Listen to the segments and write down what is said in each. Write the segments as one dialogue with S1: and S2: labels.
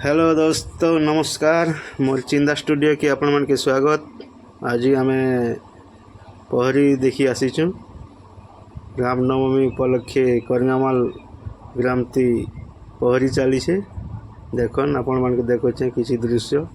S1: Hello दोस्तों नमस्कार मोर Chinda studio के आपण मन के स्वागत। आज आम पहरी देखी आसीचु रामनवमी उपलक्षे करगामाल ग्राम ती पहरी चली से देखन आपण मन के देखो किसी दृश्य।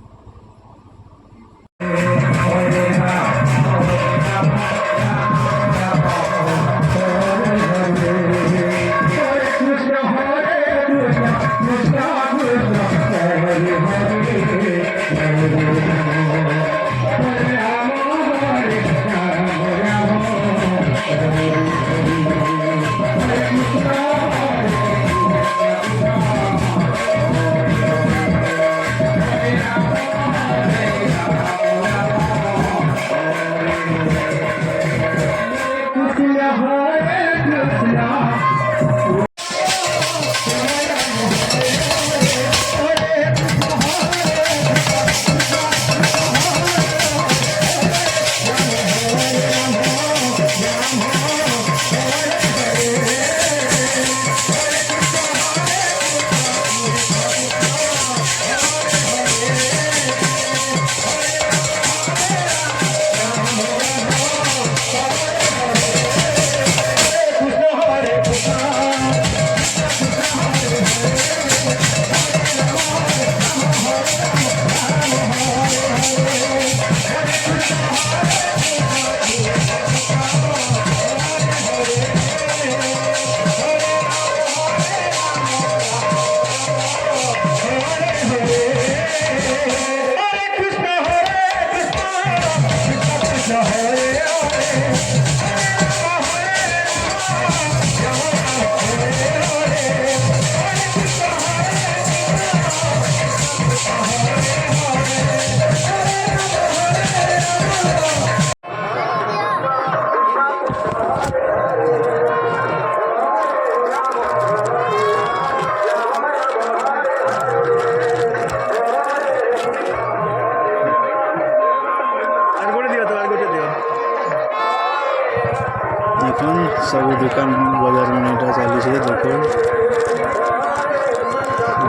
S1: सब दुकान बाजार में इटा चली से देखो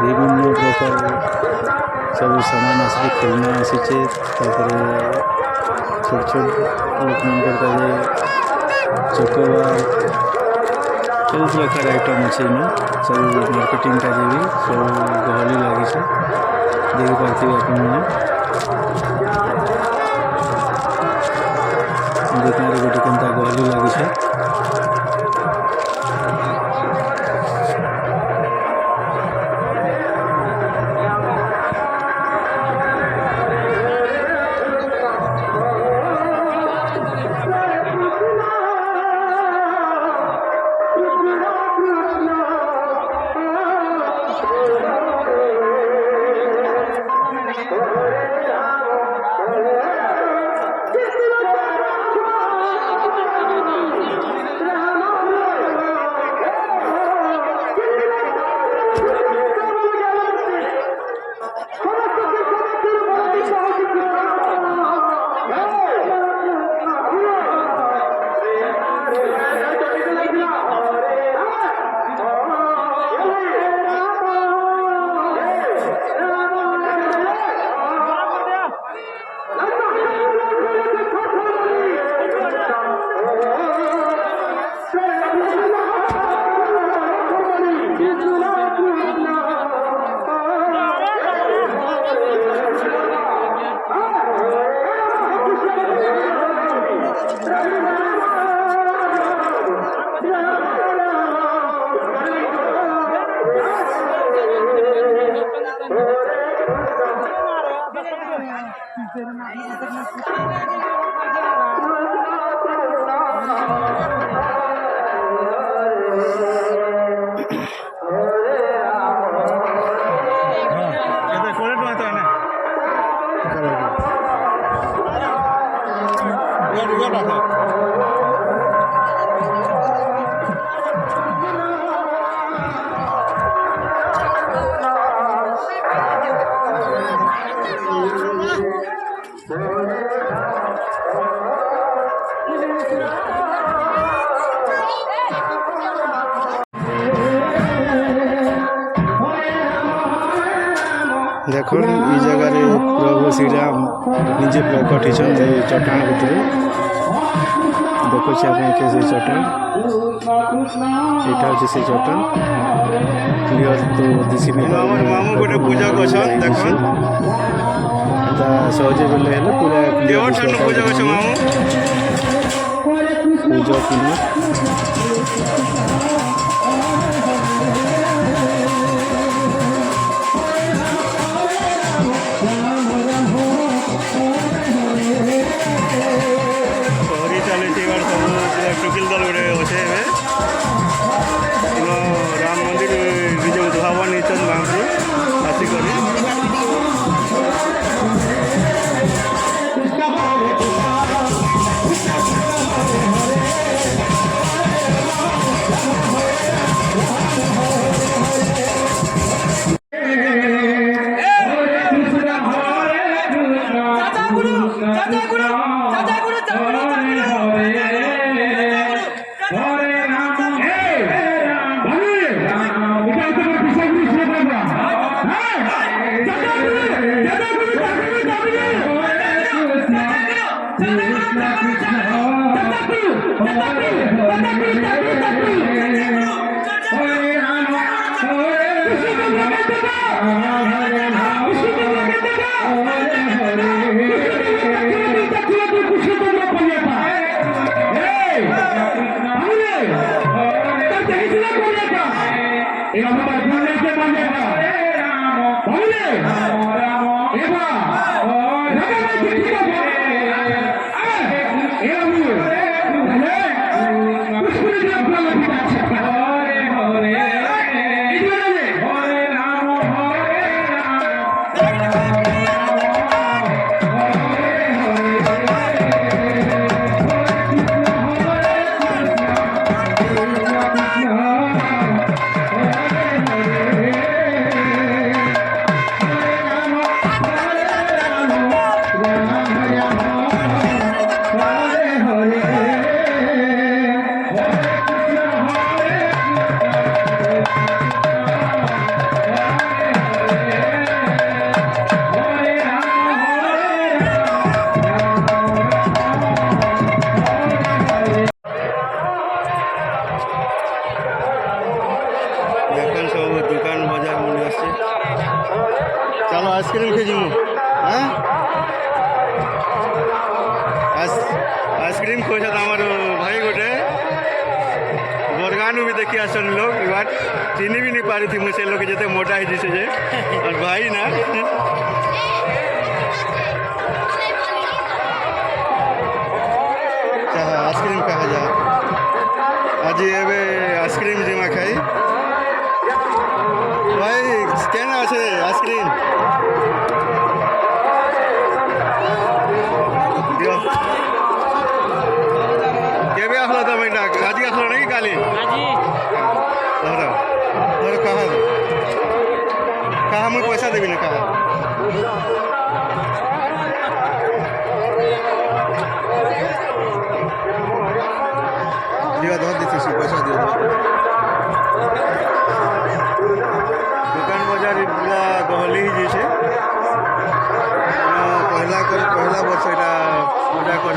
S1: विभिन्न प्रकार सब सामान आसिक खेलना आसी छोट छोट लोक चकोबार सब प्रकार आइटम अच्छे सब मार्केटिंग का भी सब गहली लगी देख पार्थे आप दुकान गोटे केन्ता गहली लगी। देखो ई जगह रे प्रभु श्री राम निजे प्रकट होइछन ए चट्टान भितर देखो छी आपन के से चट्टान एटा होछि से चट्टान क्लियर तो दिसी भी हमर मामू गोटे पूजा करछन देखो ता सहजे बोले हेले पूरा क्लियर पूजा करछ मामू पूजा क्लियर टुकिल दल गोटे अच्छे राम मंदिर निज उद्भावन नहीं महाप्रभु आसिक चलो आइसक्रीम खेजमु हाँ आइसक्रीम खोज आमर भाई गोटे बरगानु भी देखी आसन लोग बात चिन्ह भी नहीं पारी थी मुझे लोग जिते मोटा है जिसे जे और भाई ना आइसक्रीम कहा जा आज एबे आइसक्रीम जिमा खाई भाई केना আছে आइसक्रीम केबे आखला त बेटा आज आखला नहीं काली आज और कहा मैं पैसा देबी ना कहा दिया धर देती पैसा दिया दुकान बजार पूरा गहली ही जैसे पहला वर्ष এটা पूजा कर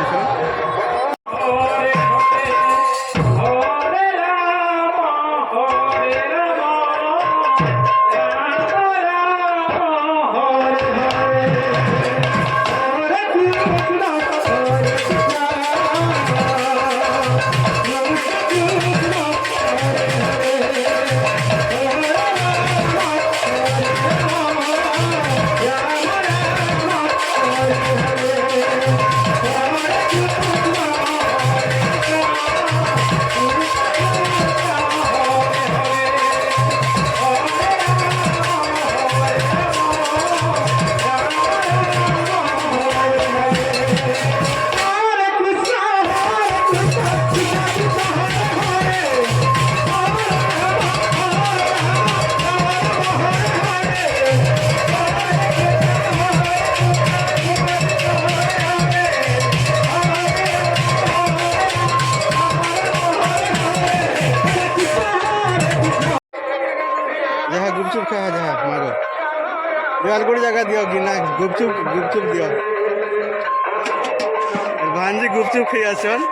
S1: यार गोटे जगह दियो कि ना गुपचुप गुपचुप दियो भांजी गुपचुप खाई आसन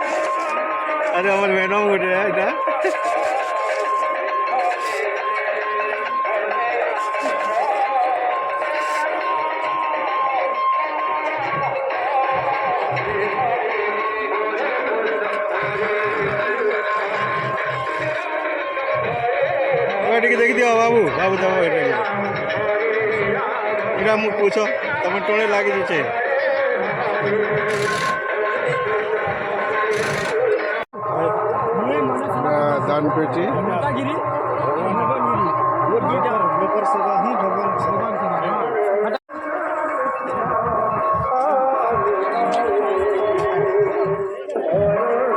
S1: अरे हमार मैडम गोटे এটা এটাকে দেখি দিও বাবু বাবু দেবো এটাকে এটা মুখ পুছ তোমার টোনে লাগি দিচ্ছে दान पेटी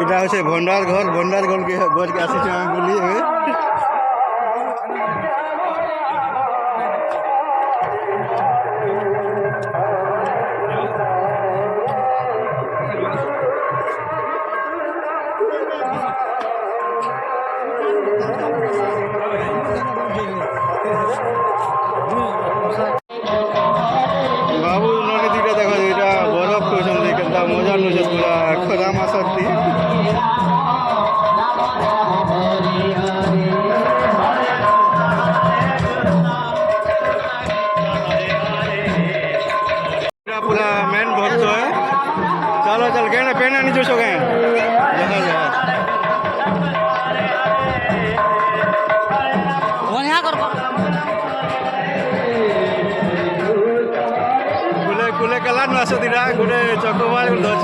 S1: এটা হচ্ছে ভন্ডার ঘর ঘরকে আসিছি আমি বলি এবে बाबू नदी दुटा देख दुटा बरफ कहते के मजा नौचे पूरा खरा मासती पूरा मेन भक्त है चलो चल कह पेन नहीं चूसो कहें जगह जगह कुले कला नु आसो दिरा गोटे चकमार दछ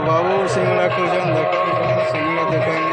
S1: बाबू सिंगड़ा खोजन देख सिंगड़ा दुकान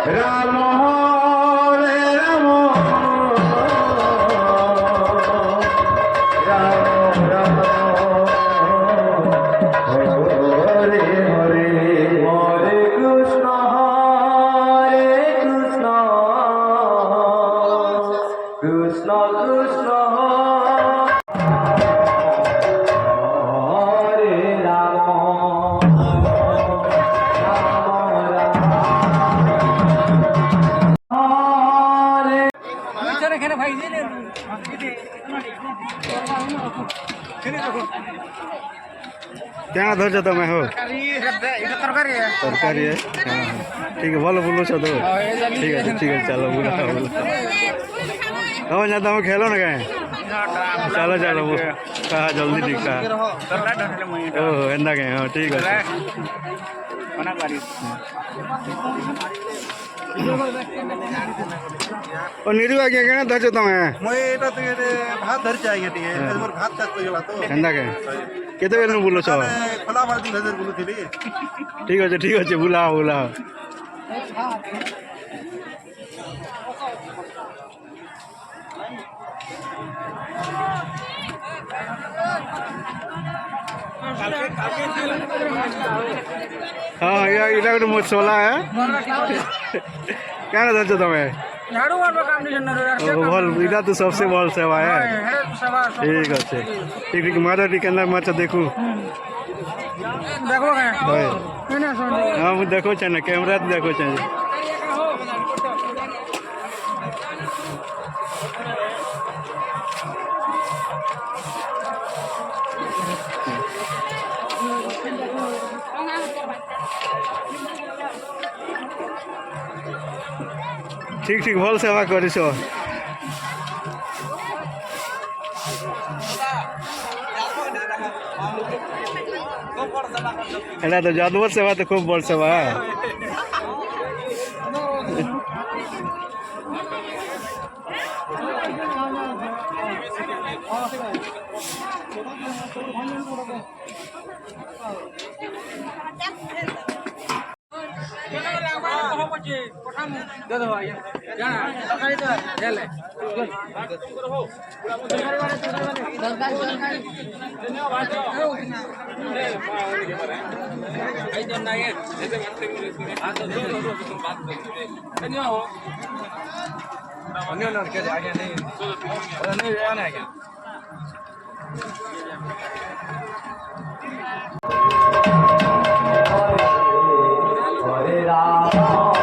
S1: Ramo Hare Ramo Ramo Ramo Hare Hare Hare Krishna Krishna Krishna Hare Rama क्या धर तुम्हें हो तरकारी है हाँ ठीक है बोलो बोलो चलो ठीक है चलो बोला हो जाता हूँ खेलो ना कहें चलो चलो कहा जल्दी ठीक कहा ओह एंदा कहें हाँ ठीक है और नीरू आ गया क्या धर तुम्हें
S2: मैं এটা তো ভাত ধরছে আগে টিকে মোর ভাত কাজ কইলা তো
S1: एंदा कहें केते बेल बोलो छो
S2: খোলা ভাত দিন হাজার বলুছিলি
S1: ठीक अच्छे बुलाओ बुलाओ हाँ इला गोटे मसला है क्या धरछ तुम्हें
S3: झाड़ू मारबा काम नहीं जनर
S1: भल इला तो सबसे भल सेवा है ठीक अच्छे ठीक मारा टी केना माछ देखू
S3: देखो के
S1: भाई
S3: केना सुन
S1: हाँ मुझे देखो चाहिए कैमरा देखो चाहिए ठीक भल सेवा करिस एटा तो जादवर सेवा तो खूब बड़ सेवा है
S3: दे दो भाई जाना सरकारी तो ले ले आई तो नहीं है जैसे बात तो दो बात नहीं हो अन्य ना क्या आगे नहीं आना है क्या
S1: हरे राम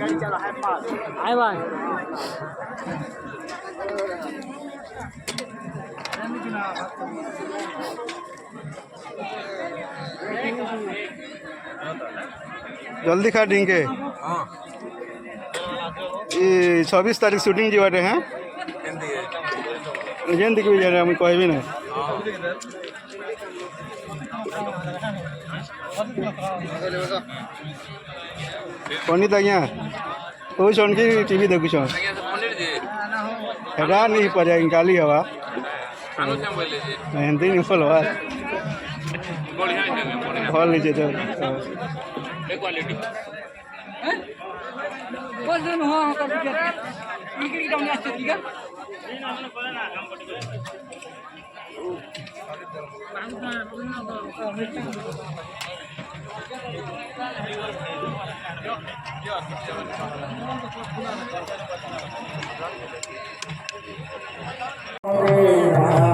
S4: आए भाई
S1: जल्दी खा डिंके ये 26 तारीख शूटिंग जीवाटे हैं जेन दिख भी जा रहे कहबी ना पनीत आज्ञा कौन कि टीवी देखुन
S3: ଆଜ୍ଞା ସେ ପନିର ଯେ
S1: हेटा नहीं पड़े काली हवा
S3: ଆଣୁ ସେ ବୋଇଲେ ଯେ
S1: हिंदी नहीं फल हवा
S3: ବଢ଼ିଆ ହେଇଛି ବଢ଼ିଆ
S1: भल नीचे तो
S3: ଏ କ୍ୱାଲିଟି
S4: बस दिन हो कर दिया इनकी डाउन आते ठीक है
S5: Hare